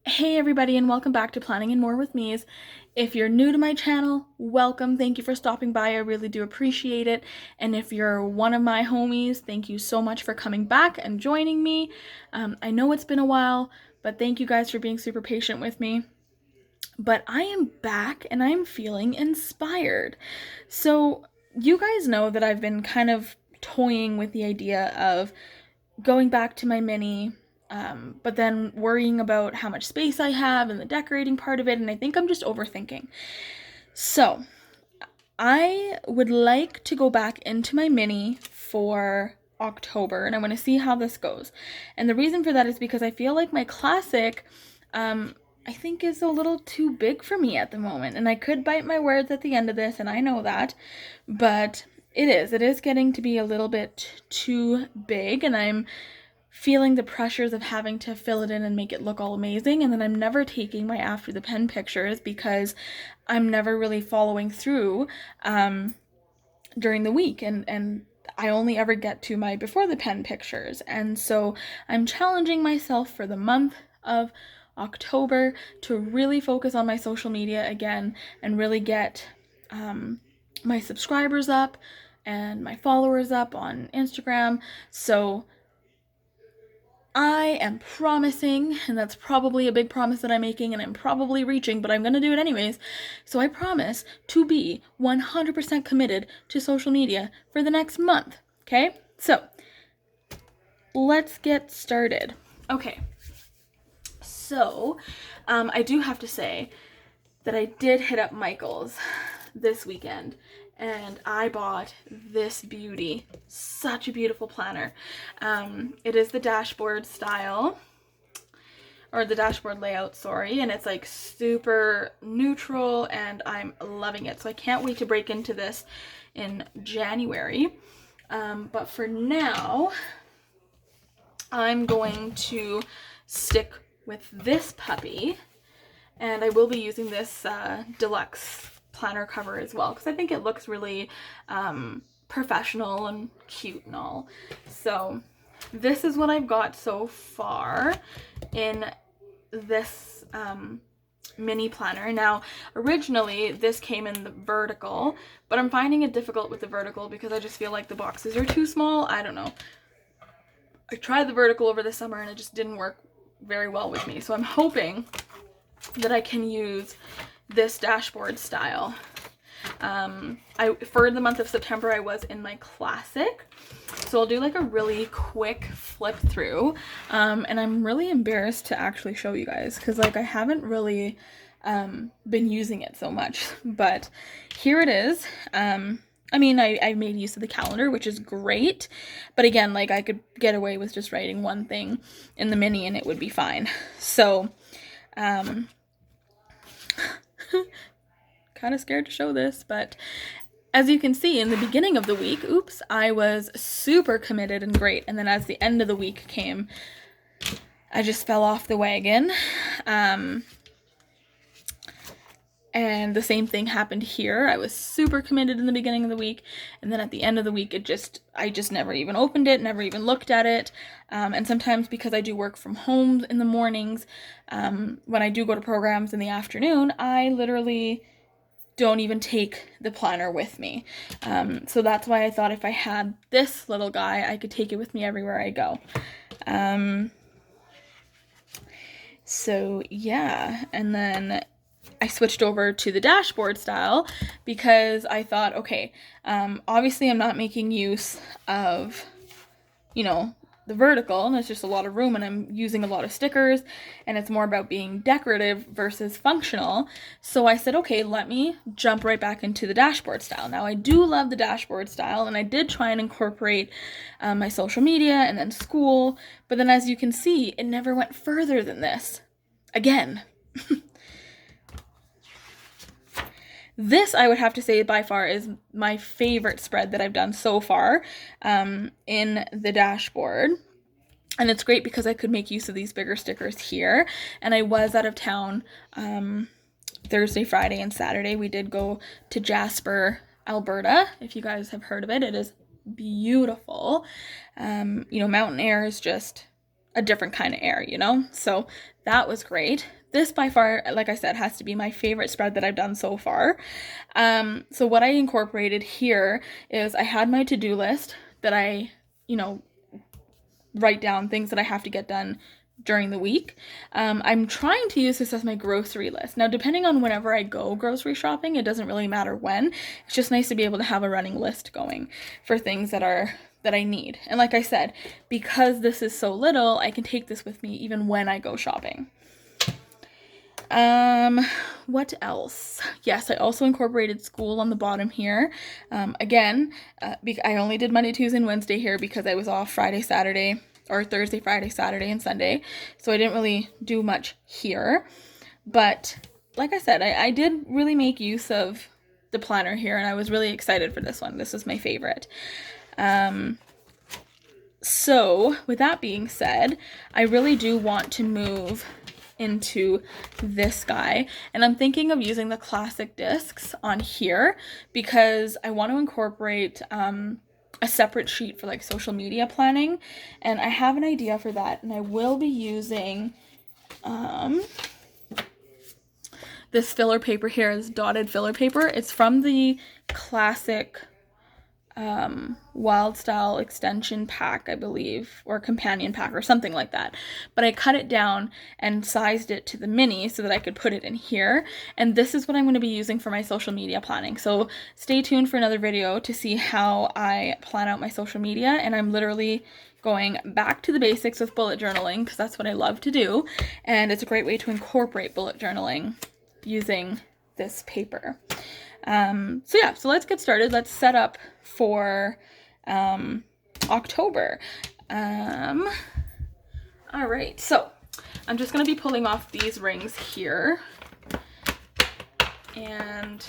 Hey everybody, and welcome back to Planning and More with Me's. If you're new to my channel, welcome. Thank you for stopping by. I really do appreciate it. And if you're one of my homies, thank you so much for coming back and joining me. I know it's been a while, but thank you guys for being super patient with me. But I am back and I'm feeling inspired. So you guys know that I've been kind of toying with the idea of going back to my mini, but then worrying about how much space I have and the decorating part of it, and I think I'm just overthinking. So, I would like to go back into my mini for October, and I want to see how this goes. And the reason for that is because I feel like my classic, I think is a little too big for me at the moment, and I could bite my words at the end of this, and I know that, but it is getting to be a little bit too big, and I'm feeling the pressures of having to fill it in and make it look all amazing, and then I'm never taking my after the pen pictures because I'm never really following through during the week, and I only ever get to my before the pen pictures. And so I'm challenging myself for the month of October to really focus on my social media again and really get my subscribers up and my followers up on Instagram. So I am promising, and that's probably a big promise that I'm making, and I'm probably reaching, but I'm gonna do it anyways. So I promise to be 100% committed to social media for the next month, okay? So let's get started. Okay, so I do have to say that I did hit up Michael's this weekend and I bought this beauty. Such a beautiful planner. It is the dashboard style, or the dashboard layout, sorry, and it's like super neutral and I'm loving it. So I can't wait to break into this in January. But for now, I'm going to stick with this puppy, and I will be using this deluxe planner cover as well because I think it looks really professional and cute and all. So this is what I've got so far in this mini planner. Now, originally this came in the vertical, but I'm finding it difficult with the vertical because I just feel like the boxes are too small. I don't know. I tried the vertical over the summer and it just didn't work very well with me. So I'm hoping that I can use this dashboard style. For the month of September, I was in my classic, so I'll do like a really quick flip through, and I'm really embarrassed to actually show you guys because like I haven't really been using it so much, but here it is. I mean, I made use of the calendar, which is great, but again, like I could get away with just writing one thing in the mini and it would be fine. So kind of scared to show this, but as you can see in the beginning of the week, I was super committed and great, and then as the end of the week came, I just fell off the wagon. And the same thing happened here. I was super committed in the beginning of the week, and then at the end of the week, I just never even opened it, never even looked at it. And sometimes because I do work from home in the mornings, when I do go to programs in the afternoon, I literally don't even take the planner with me. So that's why I thought if I had this little guy, I could take it with me everywhere I go. So yeah, and then I switched over to the dashboard style because I thought, okay, obviously I'm not making use of, the vertical, and it's just a lot of room, and I'm using a lot of stickers, and it's more about being decorative versus functional. So I said, okay, let me jump right back into the dashboard style. Now, I do love the dashboard style, and I did try and incorporate my social media and then school, but then as you can see, it never went further than this. Again. This, I would have to say, by far is my favorite spread that I've done so far in the dashboard. And it's great because I could make use of these bigger stickers here. And I was out of town Thursday, Friday, and Saturday. We did go to Jasper, Alberta. If you guys have heard of it, it is beautiful. Mountain air is just a different kind of air, you know? So that was great. This by far, like I said, has to be my favorite spread that I've done so far. So what I incorporated here is I had my to-do list that I, you know, write down things that I have to get done during the week. I'm trying to use this as my grocery list. Now, depending on whenever I go grocery shopping, it doesn't really matter when. It's just nice to be able to have a running list going for things that I need. And like I said, because this is so little, I can take this with me even when I go shopping. What else? Yes, I also incorporated school on the bottom here. Again, I only did Monday, Tuesday, and Wednesday here because I was off Friday, Saturday, or Thursday, Friday, Saturday, and Sunday. So I didn't really do much here. But like I said, I did really make use of the planner here, and I was really excited for this one. This is my favorite. So with that being said, I really do want to move into this guy, and I'm thinking of using the classic discs on here because I want to incorporate a separate sheet for like social media planning, and I have an idea for that, and I will be using this filler paper here, this dotted filler paper. It's from the classic Wild Style extension pack, I believe, or companion pack or something like that. But I cut it down and sized it to the mini so that I could put it in here. And this is what I'm going to be using for my social media planning. So stay tuned for another video to see how I plan out my social media. And I'm literally going back to the basics with bullet journaling because that's what I love to do. And it's a great way to incorporate bullet journaling using this paper. So let's get started. Let's set up for October. All right, so I'm just going to be pulling off these rings here and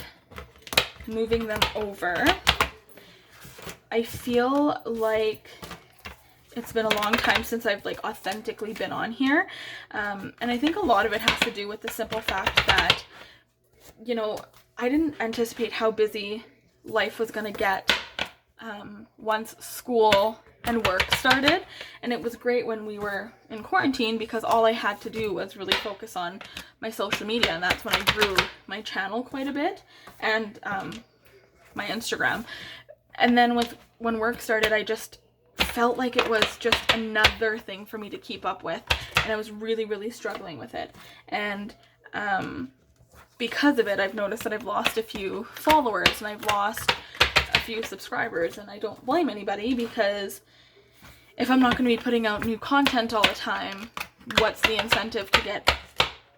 moving them over. I feel like it's been a long time since I've like authentically been on here. And I think a lot of it has to do with the simple fact that, you know, I didn't anticipate how busy life was going to get once school and work started. And it was great when we were in quarantine because all I had to do was really focus on my social media. And that's when I grew my channel quite a bit and my Instagram. And then when work started, I just felt like it was just another thing for me to keep up with. And I was really, really struggling with it. And because of it, I've noticed that I've lost a few followers and I've lost a few subscribers, and I don't blame anybody because if I'm not going to be putting out new content all the time, what's the incentive to get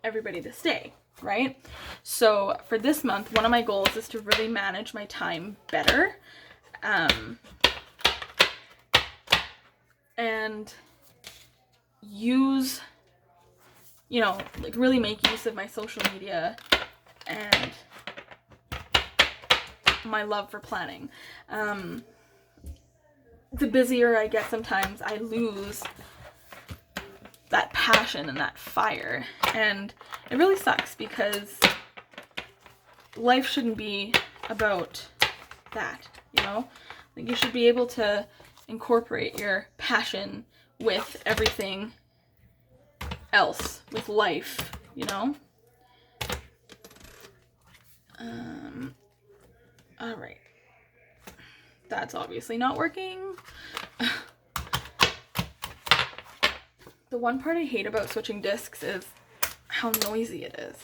everybody to stay, right? So for this month, one of my goals is to really manage my time better and use, you know, like really make use of my social media and my love for planning. The busier I get, sometimes I lose that passion and that fire, and it really sucks because life shouldn't be about that, you know? Like, you should be able to incorporate your passion with everything else, with life, you know? All right. That's obviously not working. The one part I hate about switching discs is how noisy it is.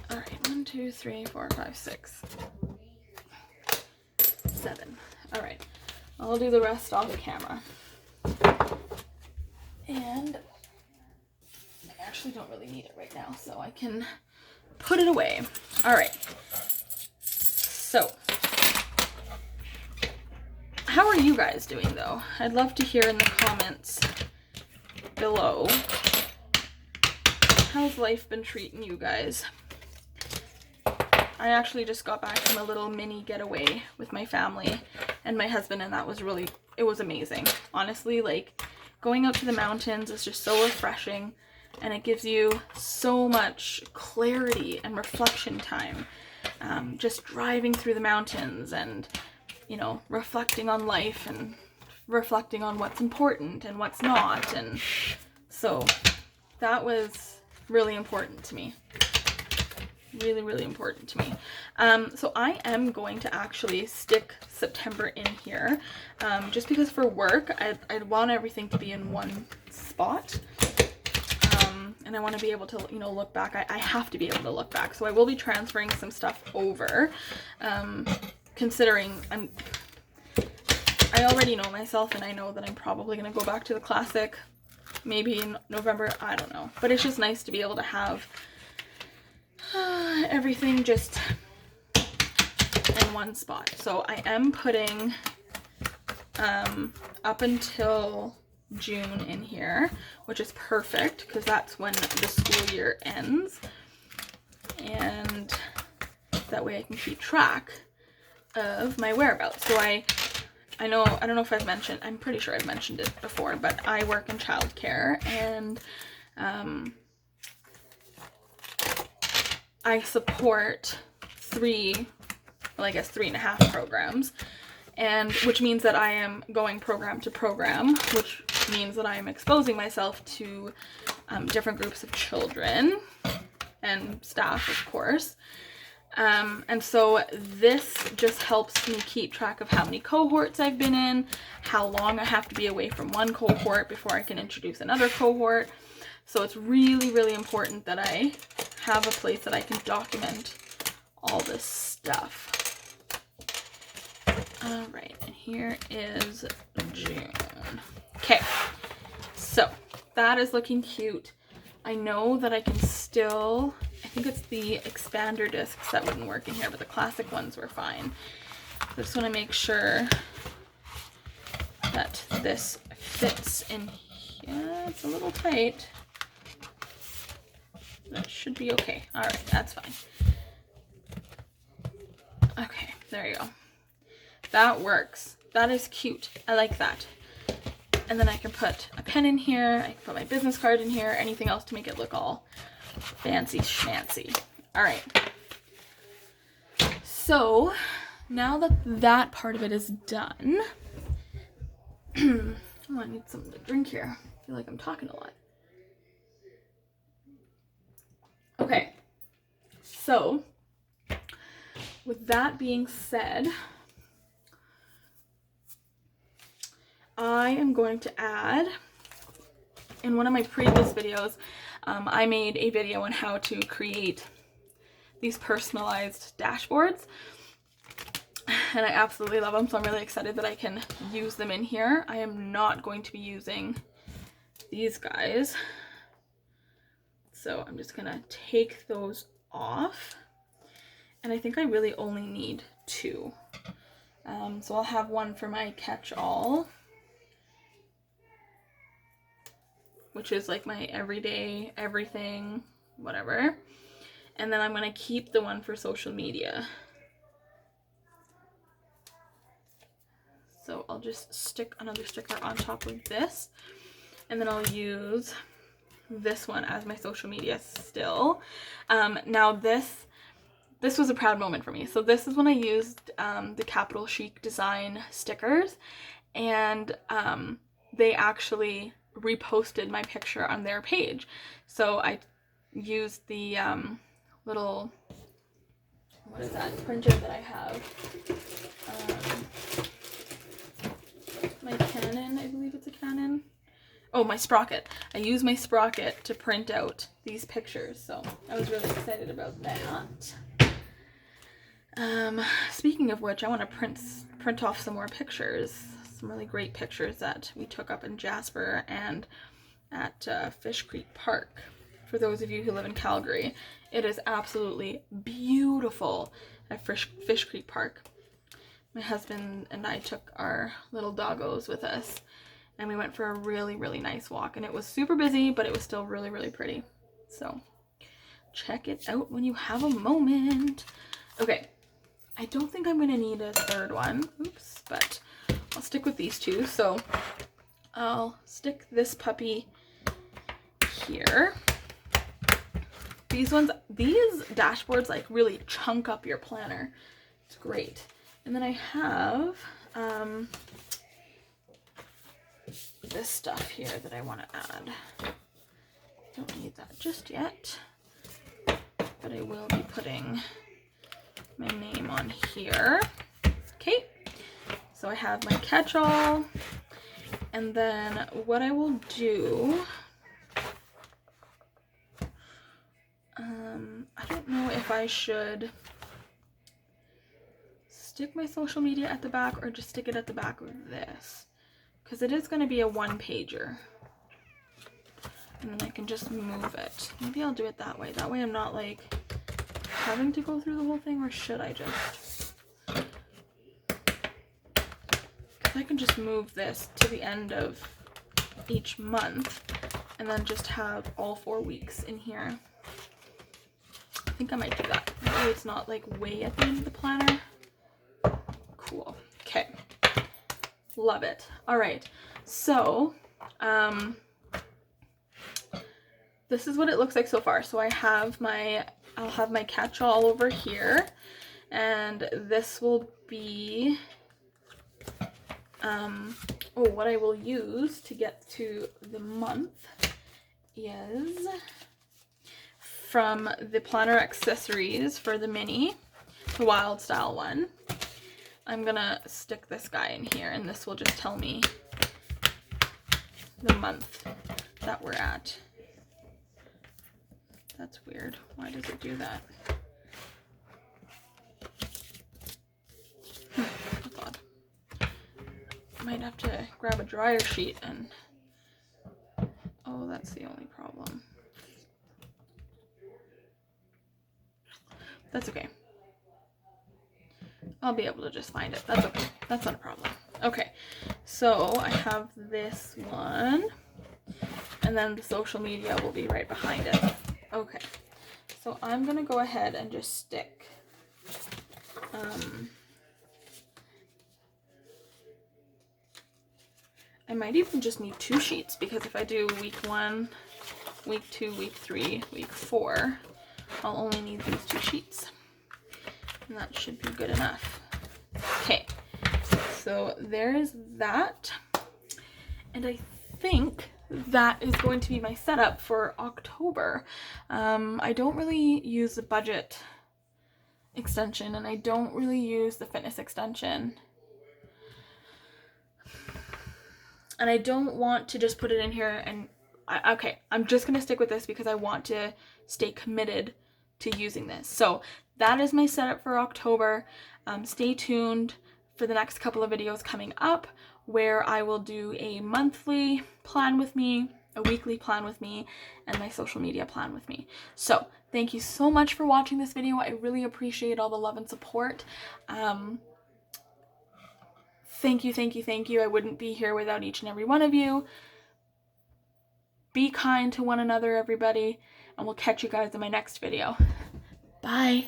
All right, 1, 2, 3, 4, 5, 6, 7. All right, I'll do the rest off camera. And I actually don't really need it right now, so I can put it away. All right. So, how are you guys doing though? I'd love to hear in the comments below. How's life been treating you guys? I actually just got back from a little mini getaway with my family and my husband, and that was really, it was amazing. Honestly, like, going out to the mountains is just so refreshing, and it gives you so much clarity and reflection time. Just driving through the mountains and, you know, reflecting on life and reflecting on what's important and what's not. And so that was really important to me. Really, really important to me. So I am going to actually stick September in here, just because for work, I'd want everything to be in one spot. And I want to be able to, you know, look back. I have to be able to look back. So I will be transferring some stuff over, considering I already know myself, and I know that I'm probably going to go back to the classic maybe in November. I don't know. But it's just nice to be able to have everything just in one spot. So I am putting up until June in here, which is perfect because that's when the school year ends, and that way I can keep track of my whereabouts. So I don't know if I've mentioned, I'm pretty sure I've mentioned it before, but I work in childcare, and I support 3.5 programs, and which means that I am going program to program, which means that I am exposing myself to different groups of children and staff, of course. And so this just helps me keep track of how many cohorts I've been in, how long I have to be away from one cohort before I can introduce another cohort. So it's really, really important that I have a place that I can document all this stuff. All right, and here is June. Okay, so that is looking cute. I know that I can still, I think it's the expander discs that wouldn't work in here, but the classic ones were fine. I just want to make sure that this fits in here. It's a little tight. That should be okay. All right, that's fine. Okay, there you go. That works. That is cute. I like that. And then I can put a pen in here. I can put my business card in here. Anything else to make it look all fancy schmancy. All right. So now that that part of it is done, oh, I need something to drink here. I feel like I'm talking a lot. Okay. So with that being said, I am going to add, in one of my previous videos, I made a video on how to create these personalized dashboards, and I absolutely love them, so I'm really excited that I can use them in here. I am not going to be using these guys, so I'm just gonna take those off, and I think I really only need 2. So I'll have one for my catch-all, which is like my everyday, everything, whatever. And then I'm going to keep the one for social media. So I'll just stick another sticker on top of this. And then I'll use this one as my social media still. Now this was a proud moment for me. So this is when I used the Capital Chic Design stickers. And they actually reposted my picture on their page. So I used the little, what is that, printer that I have, my Canon, I believe it's a Canon. Oh, my Sprocket. I used my Sprocket to print out these pictures, so I was really excited about that. Speaking of which, I want to print off some more pictures. Some really great pictures that we took up in Jasper and at Fish Creek Park. For those of you who live in Calgary, it is absolutely beautiful at Fish Creek Park. My husband and I took our little doggos with us, and we went for a really, really nice walk, and it was super busy, but it was still really, really pretty. So check it out when you have a moment. Okay, I don't think I'm going to need a third one. Oops, but I'll stick with these 2. So I'll stick this puppy here. These dashboards like really chunk up your planner. It's great. And then I have this stuff here that I want to add. Don't need that just yet, but I will be putting my name on here. Okay, so I have my catch-all, and then what I will do, I don't know if I should stick my social media at the back or just stick it at the back of this, because it is going to be a one-pager. And then I can just move it. Maybe I'll do it that way. That way I'm not like having to go through the whole thing, or should I just? Because I can just move this to the end of each month and then just have all 4 weeks in here. I think I might do that. That way it's not like way at the end of the planner. Cool. Okay. Love it. All right. So, this is what it looks like so far. So I'll have my catch-all over here, and this will be what I will use to get to the month is from the planner accessories for the mini, the wild style one. I'm gonna stick this guy in here, and this will just tell me the month that we're at. That's weird. Why does it do that? That's odd. Might have to grab a dryer sheet and... Oh, that's the only problem. That's okay. I'll be able to just find it. That's okay. That's not a problem. Okay, so I have this one, and then the social media will be right behind it. Okay, so I'm gonna go ahead and just stick I might even just need 2 sheets, because if I do week 1, week 2, week 3, week 4, I'll only need these 2 sheets, and that should be good enough. Okay, so there's that, and I think that is going to be my setup for October. I don't really use the budget extension, and I don't really use the fitness extension. And I don't want to just put it in here and... okay, I'm just going to stick with this because I want to stay committed to using this. So that is my setup for October. Stay tuned for the next couple of videos coming up, where I will do a monthly plan with me, a weekly plan with me, and my social media plan with me. So thank you so much for watching this video. I really appreciate all the love and support. Thank you, thank you, thank you. I wouldn't be here without each and every one of you. Be kind to one another, everybody, and we'll catch you guys in my next video. Bye.